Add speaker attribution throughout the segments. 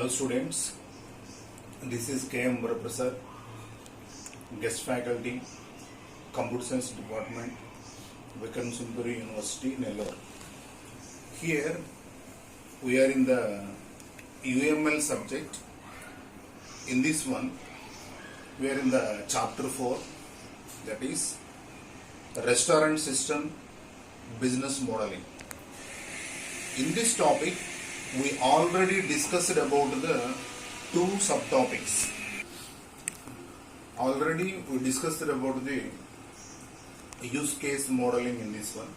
Speaker 1: Hello students, this is K.M. Muraprasad, guest faculty, Computer Science Department, Vikram Sundari University, Nellore. Here we are in the UML subject. In this one, we are in the chapter 4, that is Restaurant System Business Modeling. In this topic, we already discussed about the two subtopics. Already we discussed about the use case modeling in this one.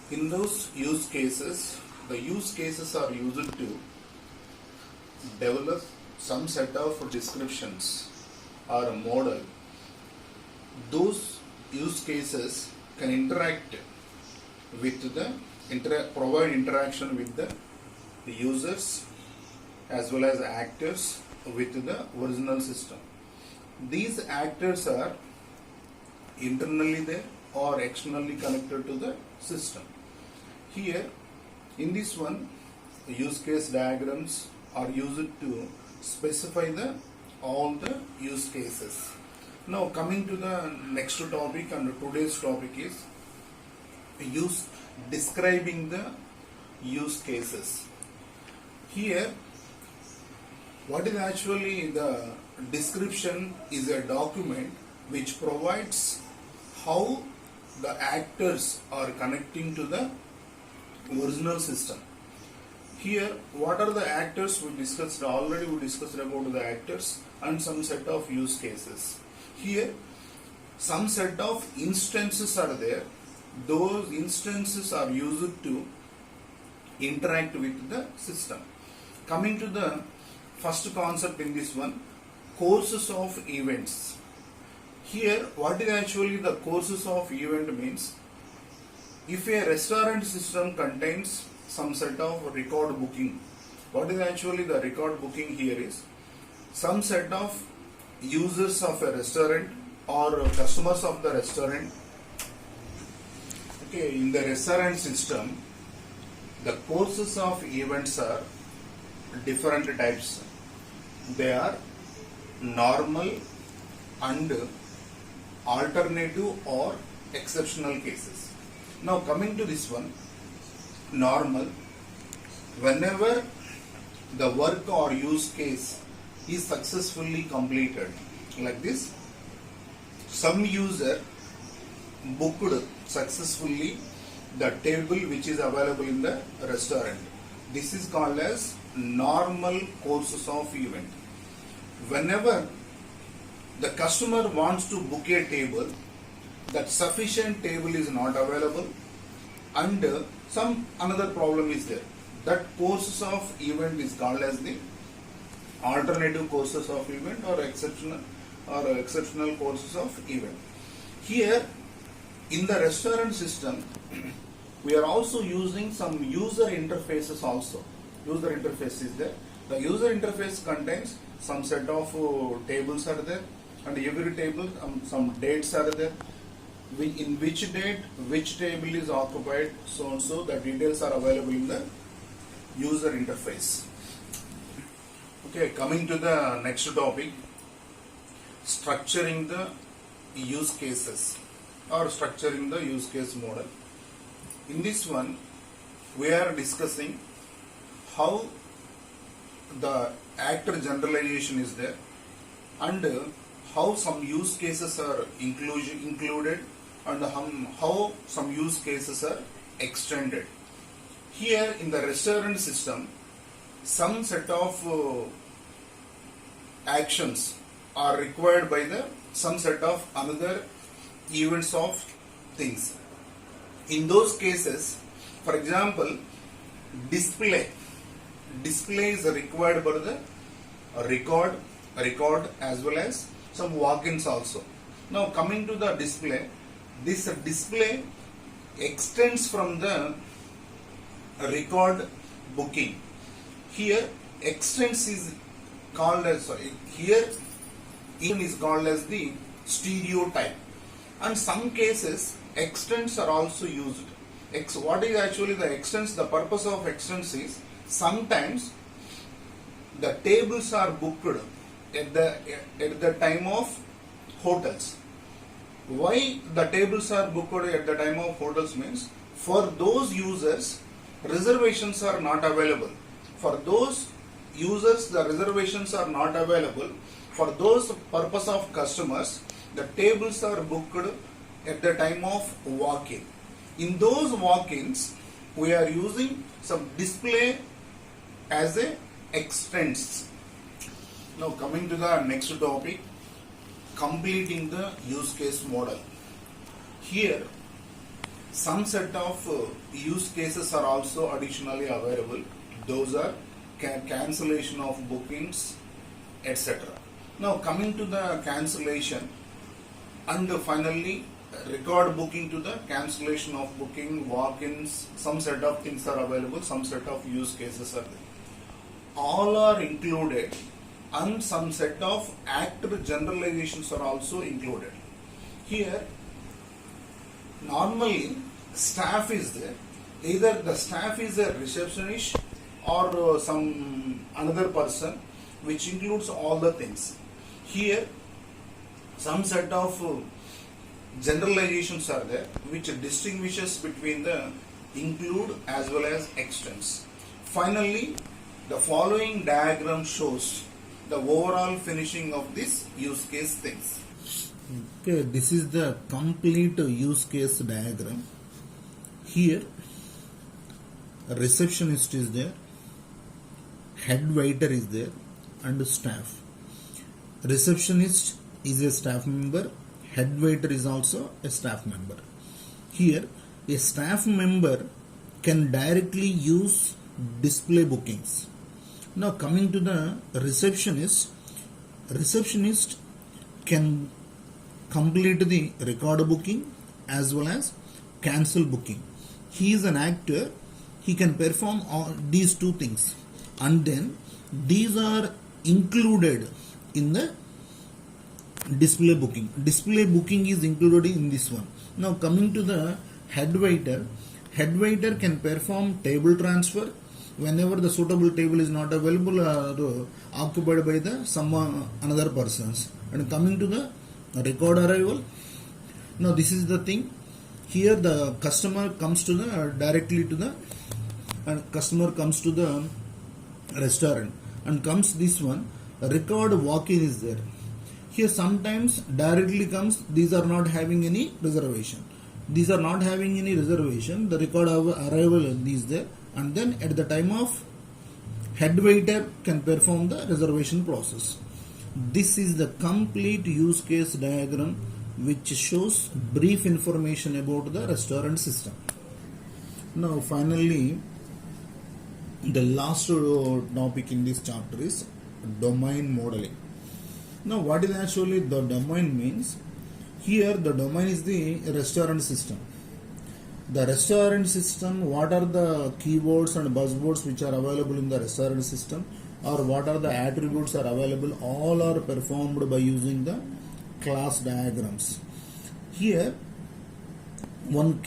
Speaker 1: In those use cases, the use cases are used to develop some set of descriptions or a model. Those use cases can interact with the provide interaction with the users as well as actors with the original system. These actors are internally there or externally connected to the system. Here in this one, use case diagrams are used to specify all the use cases. Now coming to the next topic, and today's topic is describing the use cases. Here, what is actually the description is a document which provides how the actors are connecting to the original system. Here, what are the actors we discussed? Already we discussed about the actors and some set of use cases. Here, some set of instances are there. Those instances are used to interact with the system. Coming to the first concept in this one, courses of events. Here, what is actually the courses of event means? If a restaurant system contains some set of record booking, what is actually the record booking here is some set of users of a restaurant or customers of the restaurant. Okay, in the restaurant system, the courses of events are different types. They are normal and alternative or exceptional cases. Now coming to this one, normal, whenever the work or use case is successfully completed, like this, some user booked successfully the table which is available in the restaurant. This is called as normal courses of event. Whenever the customer wants to book a table, that sufficient table is not available and some another problem is there, that courses of event is called as the alternative courses of event or exceptional courses of event. Here in the restaurant system, we are also using some user interfaces also. User interface is there. The user interface contains some set of tables are there, and every table some dates are there. In which date, which table is occupied, so and so, the details are available in the user interface. Okay, coming to the next topic, structuring the use cases or structuring the use case model. In this one, we are discussing how the actor generalization is there and how some use cases are included and how some use cases are extended. Here in the restaurant system, some set of actions are required by some set of another events of things. In those cases, for example, display is required for the record as well as some walk-ins also. Now coming to the display, this display extends from the record booking. Here extends is called as the stereotype, and some cases extents are also used. What is actually the extents? The purpose of extents is sometimes the tables are booked at the time of hotels. Why the tables are booked at the time of hotels means, for those users reservations are not available. For those users the reservations are not available. For those purpose of customers, the tables are booked at the time of walk-in. In those walk-ins, we are using some display as a extents. Now coming to the next topic, completing the use case model. Here some set of use cases are also additionally available. Those are cancellation of bookings, etc. Now coming to the cancellation, and finally record booking to the cancellation of booking, walk-ins, some set of things are available, some set of use cases are there. All are included, and some set of actor generalizations are also included. Here normally staff is there, either the staff is a receptionist or some another person, which includes all the things. Here some set of generalizations are there, which distinguishes between the include as well as extends. Finally, the following diagram shows the overall finishing of this use case things. Okay, this is the complete use case diagram. Here a receptionist is there, head waiter is there, and staff. Receptionist is a staff member, head waiter is also a staff member. Here a staff member can directly use display bookings. Now coming to the receptionist can complete the record booking as well as cancel booking. He is an actor, he can perform all these two things, and then these are included in the display booking. Display booking is included in this one. Now coming to the head waiter can perform table transfer whenever the suitable table is not available or occupied by the someone another persons. And coming to the record arrival, now this is the thing. Here the customer comes to the directly to the restaurant and comes this one, record walk-in is there. Here sometimes directly comes, these are not having any reservation. The record arrival is there, and then at the time of head waiter can perform the reservation process. This is the complete use case diagram which shows brief information about the restaurant system. Now finally, the last topic in this chapter is domain modeling. Now what is actually the domain means? Here the domain is the restaurant system. The restaurant system, what are the keywords and buzzwords which are available in the restaurant system, or what are the attributes are available, all are performed by using the class diagrams. Here one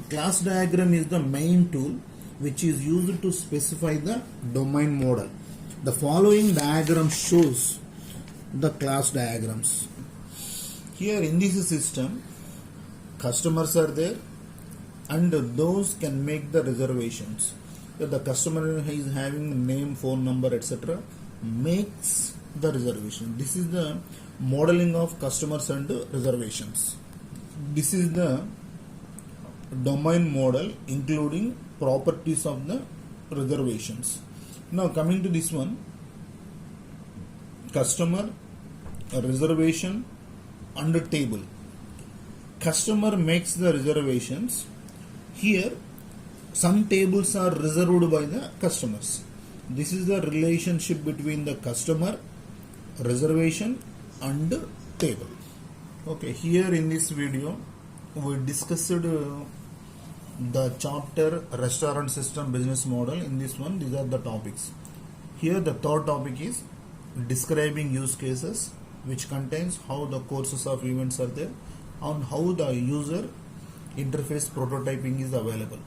Speaker 1: class diagram is the main tool which is used to specify the domain model. The following diagram shows the class diagrams. Here in this system, customers are there and those can make the reservations. If the customer is having name, phone number, etc., makes the reservation. This is the modeling of customers and reservations. This is the domain model including properties of the reservations. Now coming to this one, customer, reservation, and a table. Customer makes the reservations. Here some tables are reserved by the customers. This is the relationship between the customer, reservation, and table. Okay, here in this video we discussed the chapter restaurant system business model. In this one, these are the topics. Here the third topic is describing use cases, which contains how the courses of events are there and how the user interface prototyping is available.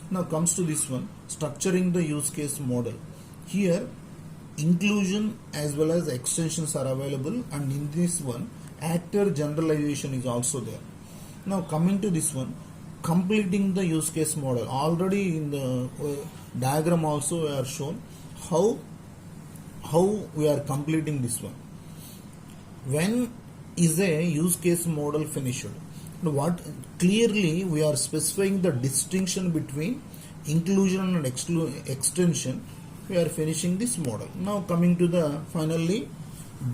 Speaker 1: Now comes to this one, structuring the use case model. Here
Speaker 2: inclusion as well as extensions are available, and in this one actor generalization is also there. Now coming to this one, completing the use case model, already in the diagram also we are shown how we are completing this one. When is a use case model finished? What clearly we are specifying the distinction between inclusion and extension. We are finishing this model. Now coming to the finally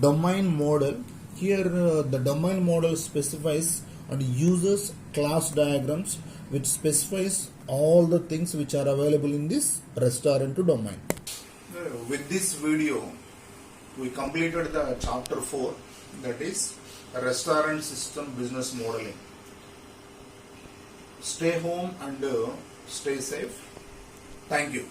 Speaker 2: domain model. Here the domain model specifies and uses class diagrams which specifies all the things which are available in this restaurant domain.
Speaker 1: With this video, we completed the chapter 4, that is restaurant system business modeling. Stay home and stay safe. Thank you.